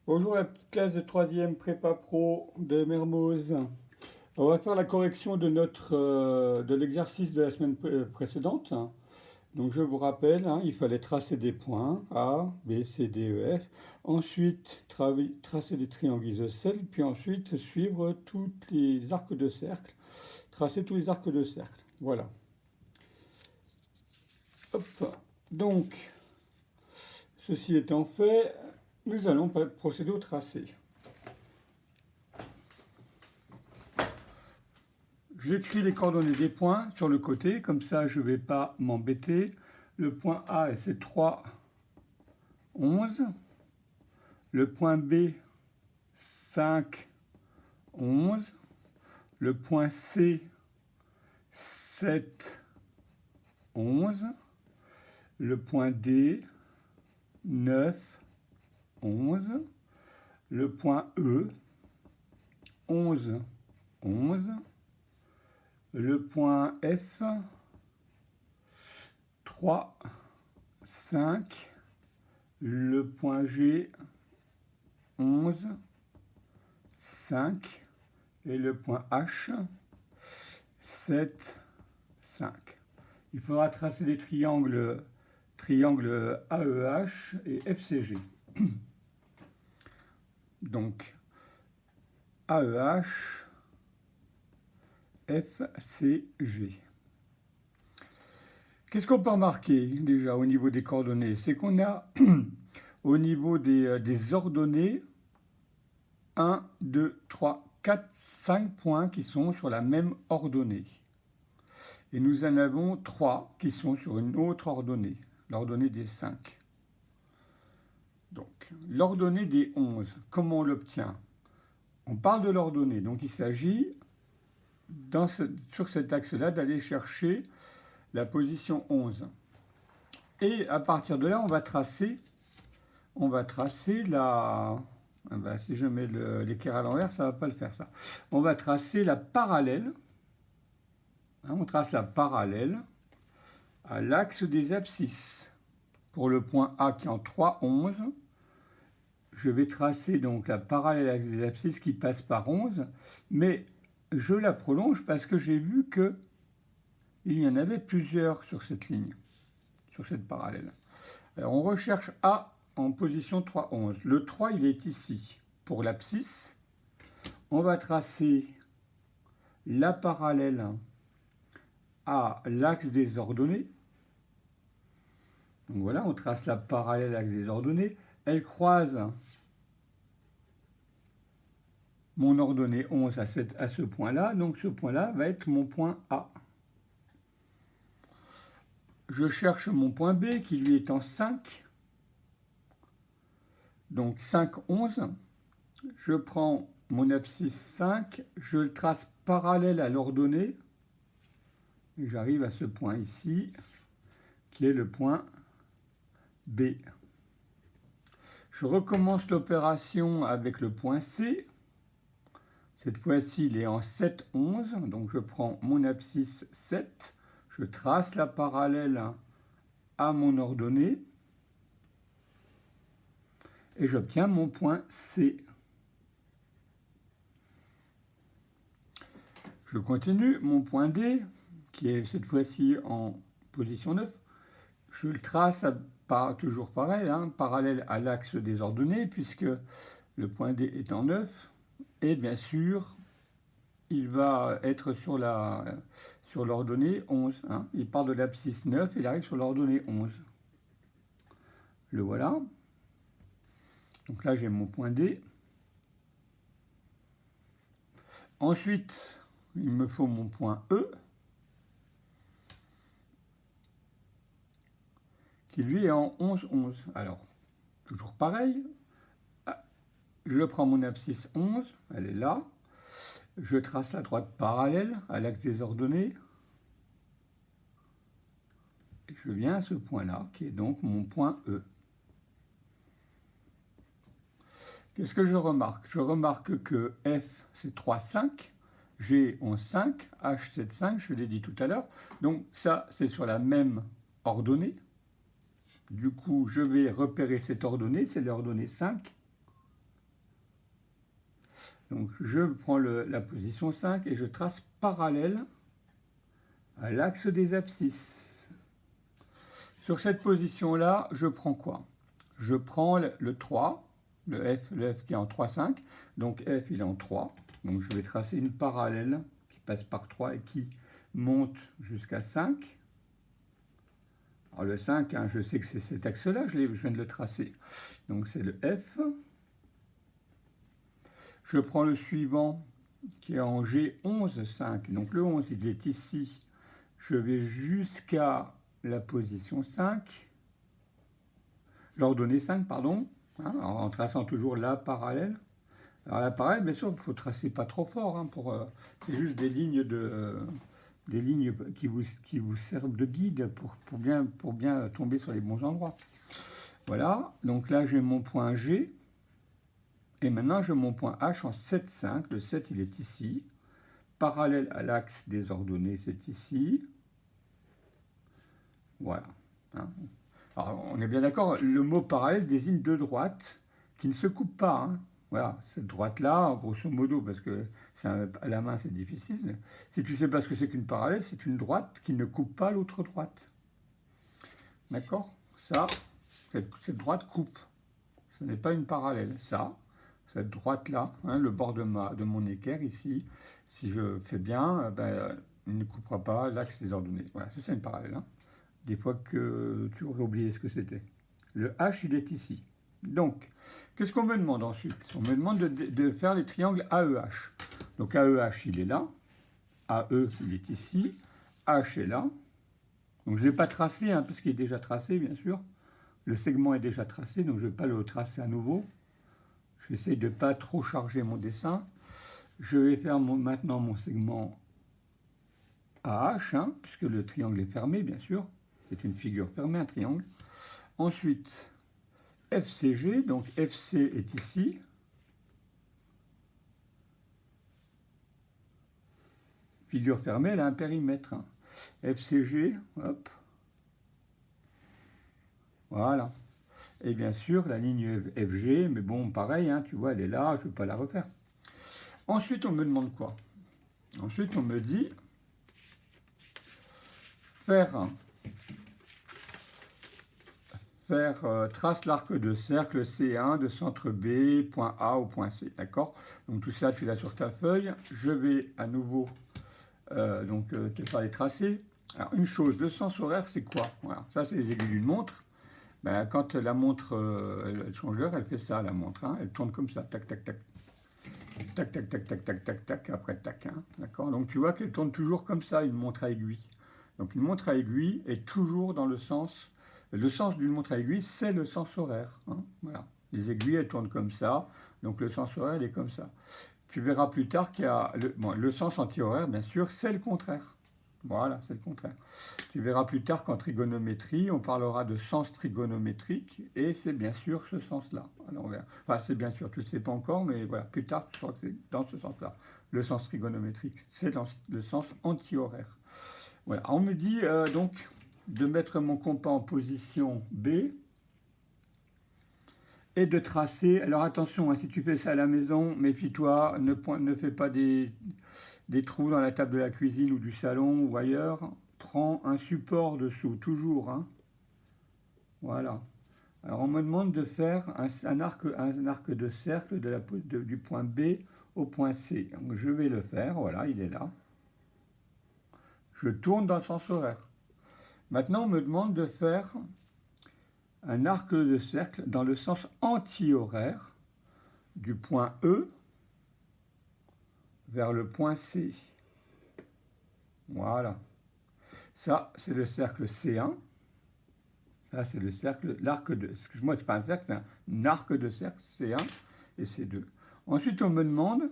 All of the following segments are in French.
Bonjour la petite classe de 3e prépa pro de Mermoz. On va faire la correction de de l'exercice de la semaine précédente. Donc je vous rappelle, il fallait tracer des points A, B, C, D, E, F. Ensuite, tracer des triangles isocèles, puis ensuite suivre tous les arcs de cercle. Tracer tous les arcs de cercle. Voilà. Hop. Donc, ceci étant fait, nous allons procéder au tracé. J'écris les coordonnées des points sur le côté, comme ça je ne vais pas m'embêter. Le point A, c'est 3, 11. Le point B, 5, 11. Le point C, 7, 11. Le point D, 9, 11. Le point E, 11, 11. Le point F, 3, 5. Le point G, 11, 5. Et le point H, 7, 5. Il faudra tracer des triangles AEH et FCG. Donc, AEH, FCG. Qu'est-ce qu'on peut remarquer déjà au niveau des coordonnées? C'est qu'on a au niveau des ordonnées 1, 2, 3, 4, 5 points qui sont sur la même ordonnée. Et nous en avons 3 qui sont sur une autre ordonnée, l'ordonnée des 5. Donc, l'ordonnée des 11, comment on l'obtient? On parle de l'ordonnée, donc il s'agit sur cet axe-là d'aller chercher la position 11. Et à partir de là, on va tracer la... si je mets l'équerre à l'envers, ça ne va pas le faire ça. On va tracer la parallèle. On trace la parallèle à l'axe des abscisses. Pour le point A qui est en 3, 11, je vais tracer donc la parallèle à l'axe des abscisses qui passe par 11, mais je la prolonge parce que j'ai vu que il y en avait plusieurs sur cette ligne, sur cette parallèle. Alors on recherche A en position 3, 11. Le 3, il est ici. Pour l'abscisse, on va tracer la parallèle à l'axe des ordonnées. Donc voilà, on trace la parallèle à l'axe des ordonnées. Elle croise mon ordonnée 11 à ce point-là. Donc ce point-là va être mon point A. Je cherche mon point B qui lui est en 5. Donc 5, 11. Je prends mon abscisse 5, je le trace parallèle à l'ordonnée. Et j'arrive à ce point ici, qui est le point B. Je recommence l'opération avec le point C. Cette fois-ci, il est en 7, 11. Donc je prends mon abscisse 7. Je trace la parallèle à mon ordonnée. Et j'obtiens mon point C. Je continue. Mon point D, qui est cette fois-ci en position 9. Je le trace toujours pareil, parallèle à l'axe des ordonnées, puisque le point D est en 9. Et bien sûr, il va être sur l'ordonnée 11. Il part de l'abscisse 9, il arrive sur l'ordonnée 11. Le voilà. Donc là, j'ai mon point D. Ensuite, il me faut mon point E, qui lui est en 11, 11. Alors, toujours pareil, je prends mon abscisse 11, elle est là. Je trace la droite parallèle à l'axe des ordonnées. Et je viens à ce point-là, qui est donc mon point E. Qu'est-ce que je remarque? Je remarque que F, c'est 3, 5. G, 11, 5. H, 7, 5, je l'ai dit tout à l'heure. Donc ça, c'est sur la même ordonnée. Du coup, je vais repérer cette ordonnée, c'est l'ordonnée 5. Donc je prends la position 5 et je trace parallèle à l'axe des abscisses. Sur cette position-là, je prends quoi? Je prends le 3, le F qui est en 3, 5. Donc F, il est en 3. Donc je vais tracer une parallèle qui passe par 3 et qui monte jusqu'à 5. Alors le 5, hein, je sais que c'est cet axe-là, je viens de le tracer. Donc c'est le F. Je prends le suivant qui est en G11, 5. Donc le 11, il est ici. Je vais jusqu'à la position 5. L'ordonnée 5, pardon. Hein, en traçant toujours la parallèle. Alors la parallèle, bien sûr, il faut tracer pas trop fort. Hein, c'est juste des lignes qui vous servent de guide pour bien tomber sur les bons endroits. Voilà, donc là j'ai mon point G, et maintenant j'ai mon point H en 7, 5. Le 7, il est ici. Parallèle à l'axe des ordonnées, c'est ici. Voilà. Hein. Alors on est bien d'accord, le mot parallèle désigne deux droites qui ne se coupent pas. Hein. Voilà, cette droite-là, grosso modo, parce que à la main c'est difficile. Si tu ne sais pas ce que c'est qu'une parallèle, c'est une droite qui ne coupe pas l'autre droite. D'accord? Ça, cette droite coupe. Ce n'est pas une parallèle. Ça, cette droite-là, hein, le bord de mon équerre ici, si je fais bien, il ne coupera pas l'axe des ordonnées. Voilà, c'est ça une parallèle. Hein. Des fois que tu aurais oublié ce que c'était. Le H, il est ici. Donc, qu'est-ce qu'on me demande ensuite? On me demande de faire les triangles AEH. Donc AEH, il est là. AE, il est ici. H est là. Donc je ne vais pas tracer, hein, parce qu'il est déjà tracé, bien sûr. Le segment est déjà tracé, donc je ne vais pas le tracer à nouveau. J'essaie de ne pas trop charger mon dessin. Je vais faire maintenant mon segment AH, hein, puisque le triangle est fermé, bien sûr. C'est une figure fermée, un triangle. Ensuite, FCG, donc FC est ici. Figure fermée, elle a un périmètre. Hein. FCG, hop. Voilà. Et bien sûr, la ligne FG, mais bon, pareil, hein, tu vois, elle est là, je ne vais pas la refaire. Ensuite, on me demande quoi? Ensuite, on me dit trace l'arc de cercle C1 de centre B, point A au point C, d'accord? Donc tout ça, tu l'as sur ta feuille. Je vais à nouveau te faire les tracés. Alors une chose, le sens horaire, c'est quoi? Voilà, ça c'est les aiguilles d'une montre. Ben, quand la montre, le changeur, elle fait ça, la montre, hein, elle tourne comme ça, tac, tac, tac. Tac, tac, tac, tac, tac, tac, tac, après tac, hein, d'accord? Donc tu vois qu'elle tourne toujours comme ça, une montre à aiguille. Donc une montre à aiguille est toujours dans le sens d'une montre à aiguille, c'est le sens horaire. Hein, voilà. Les aiguilles, elles tournent comme ça, donc le sens horaire, il est comme ça. Tu verras plus tard qu'il y a le sens anti-horaire, bien sûr, c'est le contraire. Voilà, c'est le contraire. Tu verras plus tard qu'en trigonométrie, on parlera de sens trigonométrique, et c'est bien sûr ce sens-là, à l'envers. Enfin, c'est bien sûr, tu ne le sais pas encore, mais voilà, plus tard, tu crois que c'est dans ce sens-là. Le sens trigonométrique, c'est dans le sens anti-horaire. Voilà, on me dit donc de mettre mon compas en position B et de tracer. Alors attention, hein, si tu fais ça à la maison, méfie-toi, ne fais pas des trous dans la table de la cuisine ou du salon ou ailleurs. Prends un support dessous, toujours. Hein. Voilà. Alors on me demande de faire un arc de cercle du point B au point C. Donc je vais le faire, voilà, il est là. Je tourne dans le sens horaire. Maintenant, on me demande de faire un arc de cercle dans le sens anti-horaire du point E vers le point C. Voilà. Ça, c'est le cercle C1. Ça, c'est le cercle, l'arc de... Excuse-moi, c'est pas un cercle, c'est un arc de cercle C1 et C2. Ensuite, on me demande,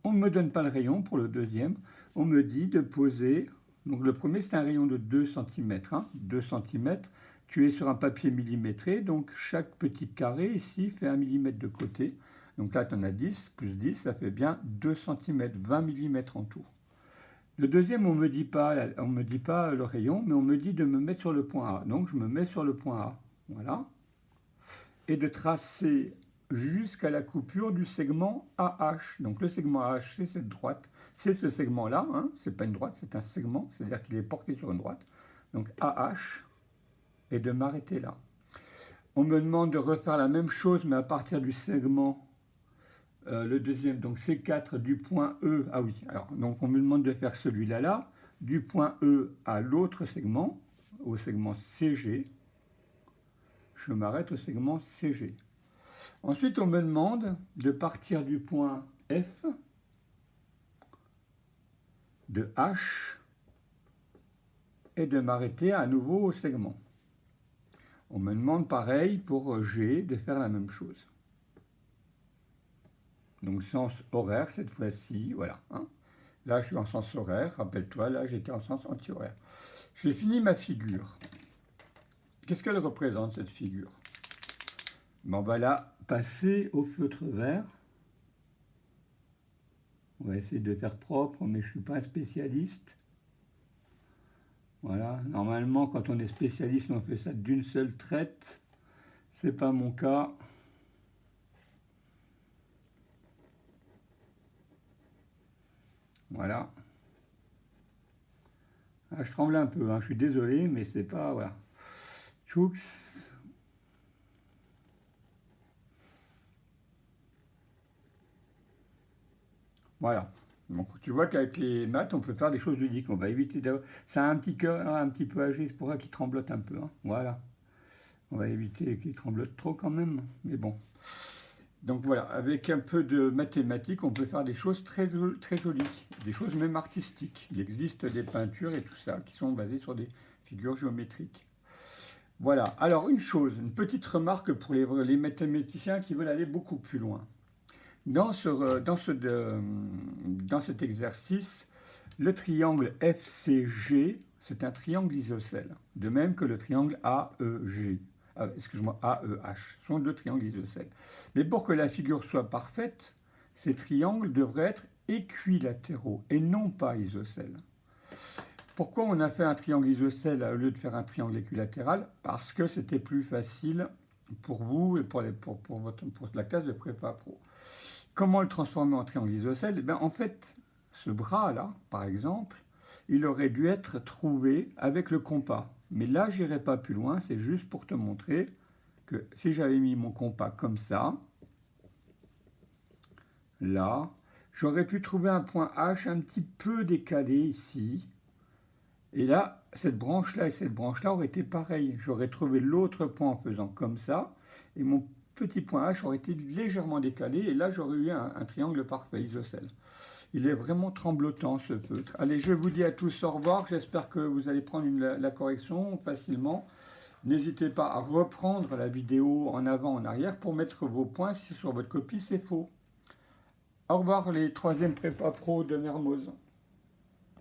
on ne me donne pas le rayon pour le deuxième, on me dit de poser... Donc le premier, c'est un rayon de 2 cm. Hein, 2 cm. Tu es sur un papier millimétré, donc chaque petit carré ici fait 1 mm de côté. Donc là, tu en as 10, plus 10, ça fait bien 2 cm, 20 mm en tout. Le deuxième, on ne me dit pas le rayon, mais on me dit de me mettre sur le point A. Donc je me mets sur le point A, voilà. Et de tracer jusqu'à la coupure du segment AH. Donc le segment AH, c'est cette droite, c'est ce segment-là, hein, c'est pas une droite, c'est un segment, c'est-à-dire qu'il est porté sur une droite. Donc AH, et de m'arrêter là. On me demande de refaire la même chose, mais à partir du segment, le deuxième, donc C4 du point E, ah oui, alors, donc on me demande de faire celui-là, là, du point E à l'autre segment, au segment CG, je m'arrête au segment CG. Ensuite, on me demande de partir du point F, de H, et de m'arrêter à nouveau au segment. On me demande pareil pour G de faire la même chose. Donc sens horaire cette fois-ci, voilà. Hein. Là, je suis en sens horaire, rappelle-toi, là, j'étais en sens anti-horaire. J'ai fini ma figure. Qu'est-ce qu'elle représente, cette figure? On va la passer au feutre vert. On va essayer de faire propre, mais je ne suis pas un spécialiste. Voilà, normalement, quand on est spécialiste, on fait ça d'une seule traite. Ce n'est pas mon cas. Voilà. Ah, je tremble un peu, hein, je suis désolé, mais c'est pas... Voilà. Choux. Voilà. Donc tu vois qu'avec les maths, on peut faire des choses ludiques. On va éviter d'avoir... Ça a un petit cœur un petit peu âgé, c'est pour ça qu'il tremblote un peu. Hein. Voilà. On va éviter qu'il tremblote trop quand même. Mais bon. Donc voilà, avec un peu de mathématiques, on peut faire des choses très, très jolies, des choses même artistiques. Il existe des peintures et tout ça qui sont basées sur des figures géométriques. Voilà, alors une chose, une petite remarque pour les mathématiciens qui veulent aller beaucoup plus loin. Dans cet exercice, le triangle FCG, c'est un triangle isocèle, de même que le triangle AEG. Excuse-moi, AEH, sont deux triangles isocèles. Mais pour que la figure soit parfaite, ces triangles devraient être équilatéraux et non pas isocèles. Pourquoi on a fait un triangle isocèle au lieu de faire un triangle équilatéral? Parce que c'était plus facile pour vous et pour la classe de prépa pro. Comment le transformer en triangle isocèle? En fait, ce bras-là, par exemple, il aurait dû être trouvé avec le compas. Mais là, je n'irai pas plus loin, c'est juste pour te montrer que si j'avais mis mon compas comme ça, là, j'aurais pu trouver un point H un petit peu décalé ici. Et là, cette branche-là et cette branche-là auraient été pareilles. J'aurais trouvé l'autre point en faisant comme ça, et mon petit point H aurait été légèrement décalé, et là, j'aurais eu un triangle parfait, isocèle. Il est vraiment tremblotant, ce feutre. Allez, je vous dis à tous au revoir. J'espère que vous allez prendre la correction facilement. N'hésitez pas à reprendre la vidéo en avant, en arrière, pour mettre vos points si sur votre copie c'est faux. Au revoir les 3e prépa pro de Mermoz.